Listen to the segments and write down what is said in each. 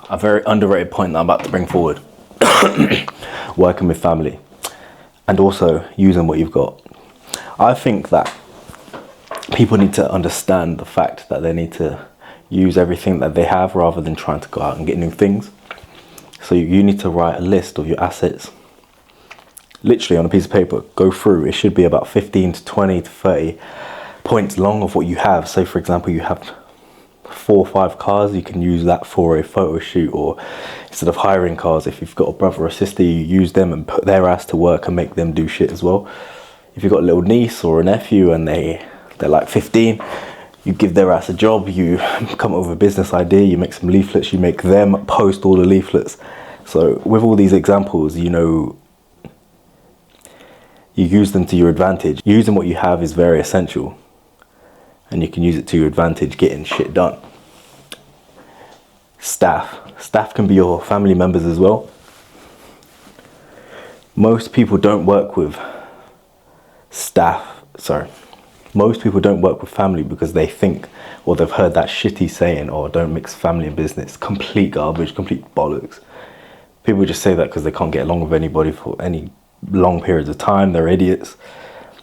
a very underrated point that I'm about to bring forward. Working with family and also using what you've got. I think that people need to understand the fact that they need to use everything that they have rather than trying to go out and get new things. So you need to write a list of your assets, literally on a piece of paper, go through. It should be about 15 to 20 to 30 points long of what you have. Say for example, you have 4 or 5 cars, you can use that for a photo shoot, or instead of hiring cars, if you've got a brother or sister, you use them and put their ass to work and make them do shit as well. If you've got a little niece or a nephew and they're like 15, you give their ass a job, you come up with a business idea, you make some leaflets, you make them post all the leaflets. So with all these examples, you know, you use them to your advantage. Using what you have is very essential, and you can use it to your advantage getting shit done. Staff can be your family members as well. Most people don't work with family because they think, or they've heard that shitty saying, or don't mix family and business. Complete garbage, complete bollocks. People just say that because they can't get along with anybody for any long periods of time. They're idiots.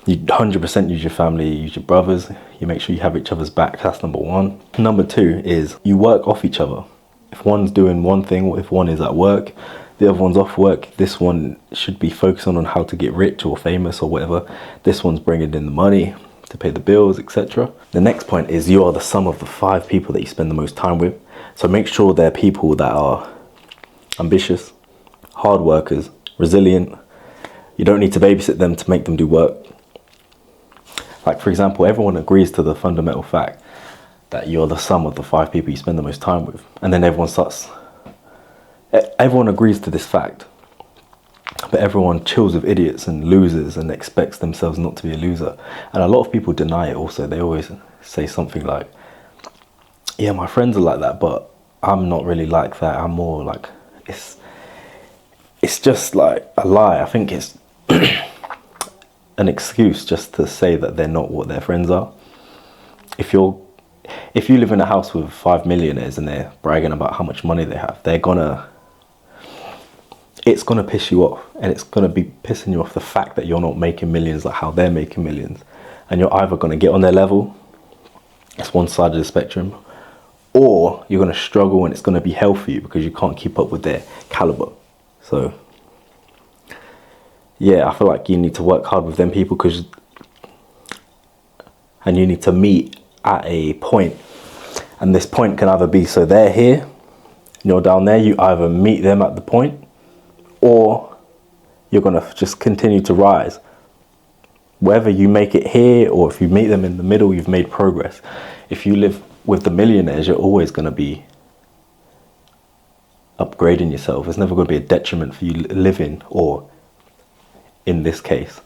You 100% use your family, use your brothers. You make sure you have each other's back. That's number one. Number two is you work off each other. If one's doing one thing, or if one is at work, the other one's off work, this one should be focusing on how to get rich or famous or whatever. This one's bringing in the money to pay the bills, etc. The next point is you are the sum of the 5 people that you spend the most time with. So make sure they're people that are ambitious, hard workers, resilient. You don't need to babysit them to make them do work. Like for example, everyone agrees to the fundamental fact that you're the sum of the 5 people you spend the most time with. And then everyone agrees to this fact, but everyone chills with idiots and losers and expects themselves not to be a loser. And a lot of people deny it also. They always say something like, yeah, my friends are like that, but I'm not really like that. I'm more like, it's just like a lie. I think it's an excuse just to say that they're not what their friends are. If you live in a house with 5 millionaires and they're bragging about how much money they have, it's gonna piss you off, and it's gonna be pissing you off the fact that you're not making millions like how they're making millions, and you're either gonna get on their level, that's one side of the spectrum, or you're gonna struggle and it's gonna be hell for you because you can't keep up with their caliber. So yeah, I feel like you need to work hard with them people, and you need to meet at a point, and this point can either be, so they're here and you're down there, you either meet them at the point, or you're gonna just continue to rise. Whether you make it here or if you meet them in the middle, you've made progress. If you live with the millionaires, you're always gonna be upgrading yourself. It's never gonna be a detriment for you living, or in this case,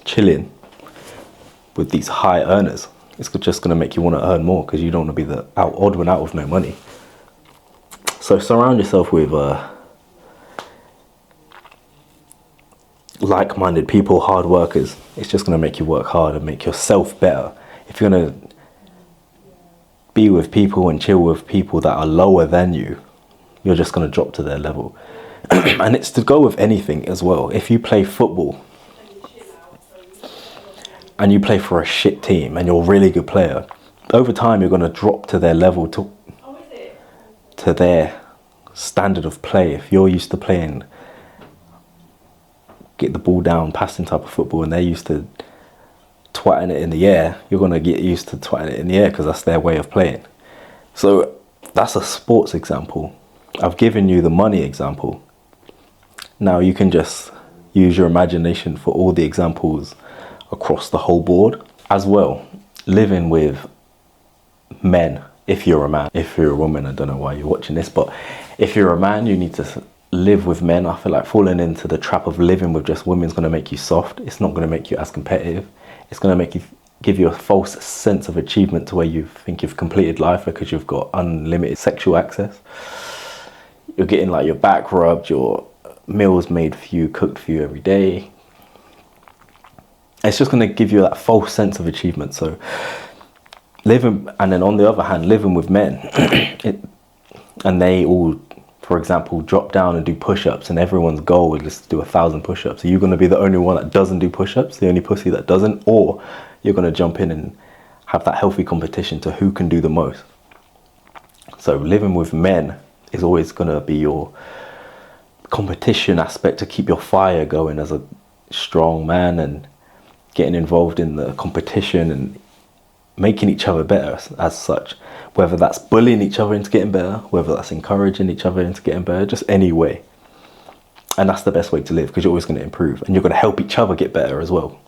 chilling with these high earners. It's just gonna make you wanna earn more because you don't wanna be the odd one out with no money. So surround yourself with like-minded people, hard workers. It's just going to make you work hard and make yourself better. If you're going to be with people and chill with people that are lower than you, you're just going to drop to their level. And it's to go with anything as well. If you play football and you play for a shit team and you're a really good player, over time you're going to drop to their level, to their standard of play. If you're used to playing get the ball down, passing type of football, and they're used to twatting it in the air, you're going to get used to twatting it in the air because that's their way of playing. So that's a sports example. I've given you the money example. Now you can just use your imagination for all the examples across the whole board. As well, living with men, if you're a man. If you're a woman, I don't know why you're watching this, but if you're a man, you need to live with men. I feel like falling into the trap of living with just women is going to make you soft. It's not going to make you as competitive. It's going to make you give you a false sense of achievement to where you think you've completed life because you've got unlimited sexual access. You're getting like your back rubbed, your meals made for you, cooked for you every day. It's just going to give you that false sense of achievement. So living, and then on the other hand, living with men, and they all, for example, drop down and do push-ups, and everyone's goal is to do 1,000 push-ups. Are you going to be the only one that doesn't do push-ups, the only pussy that doesn't? Or you're going to jump in and have that healthy competition to who can do the most? So living with men is always going to be your competition aspect to keep your fire going as a strong man, and getting involved in the competition and making each other better as such. Whether that's bullying each other into getting better, whether that's encouraging each other into getting better, just any way. And that's the best way to live, because you're always going to improve and you're going to help each other get better as well.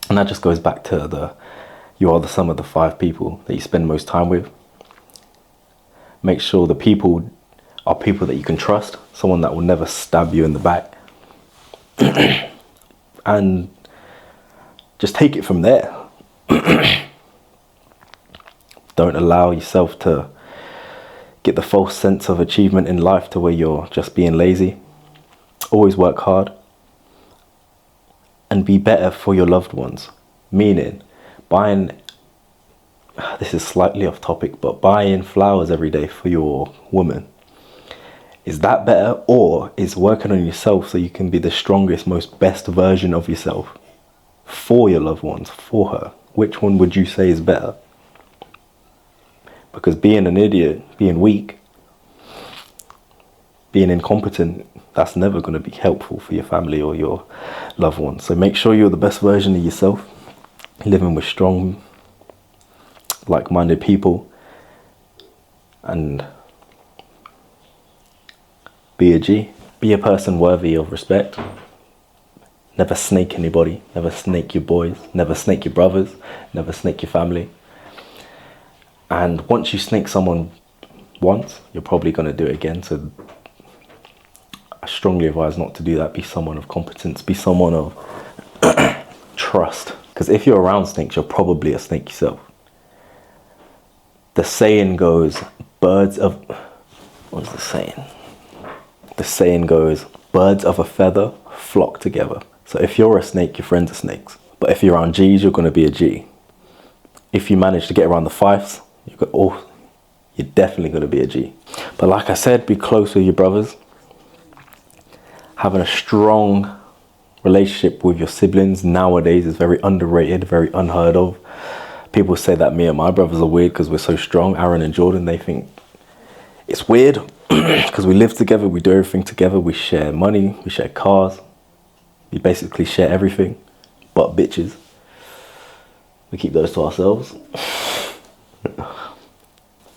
And that just goes back to you are the sum of the 5 people that you spend most time with. Make sure the people are people that you can trust, someone that will never stab you in the back. And just take it from there. Don't allow yourself to get the false sense of achievement in life to where you're just being lazy. Always work hard and be better for your loved ones. Meaning, this is slightly off topic, but buying flowers every day for your woman. Is that better, or is working on yourself so you can be the strongest, most best version of yourself for your loved ones, for her? Which one would you say is better? Because being an idiot, being weak, being incompetent, that's never going to be helpful for your family or your loved ones. So make sure you're the best version of yourself, living with strong, like-minded people, and be a G. Be a person worthy of respect. Never snake anybody, never snake your boys, never snake your brothers, never snake your family. And once you snake someone once, you're probably going to do it again. So I strongly advise not to do that. Be someone of competence, be someone of trust. Because if you're around snakes, you're probably a snake yourself. The saying goes, what's the saying? The saying goes, birds of a feather flock together. So if you're a snake, your friends are snakes. But if you're around G's, you're going to be a G. If you manage to get around the Fifes, you're definitely going to be a G. But like I said, be close with your brothers. Having a strong relationship with your siblings nowadays is very underrated, very unheard of. People say that me and my brothers are weird because we're so strong. Aaron and Jordan, they think it's weird because we live together, we do everything together, we share money, we share cars, we basically share everything but bitches. We keep those to ourselves.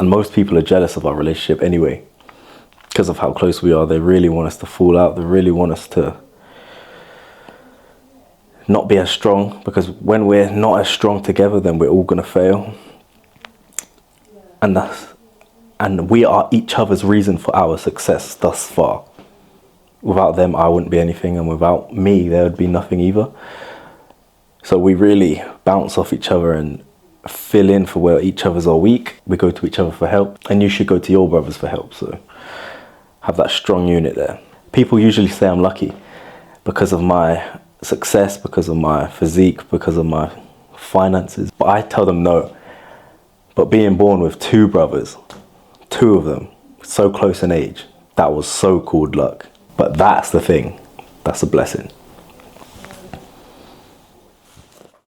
And most people are jealous of our relationship anyway, because of how close we are. They really want us to fall out. They really want us to not be as strong, because when we're not as strong together, then we're all going to fail. And we are each other's reason for our success thus far. Without them, I wouldn't be anything, and without me, there would be nothing either. So we really bounce off each other and fill in for where each others are weak. We go to each other for help, and you should go to your brothers for help. So have that strong unit there. People usually say I'm lucky because of my success, because of my physique, because of my finances. But I tell them no. But being born with 2 brothers, 2 of them, so close in age, that was so called luck. But that's the thing. That's a blessing.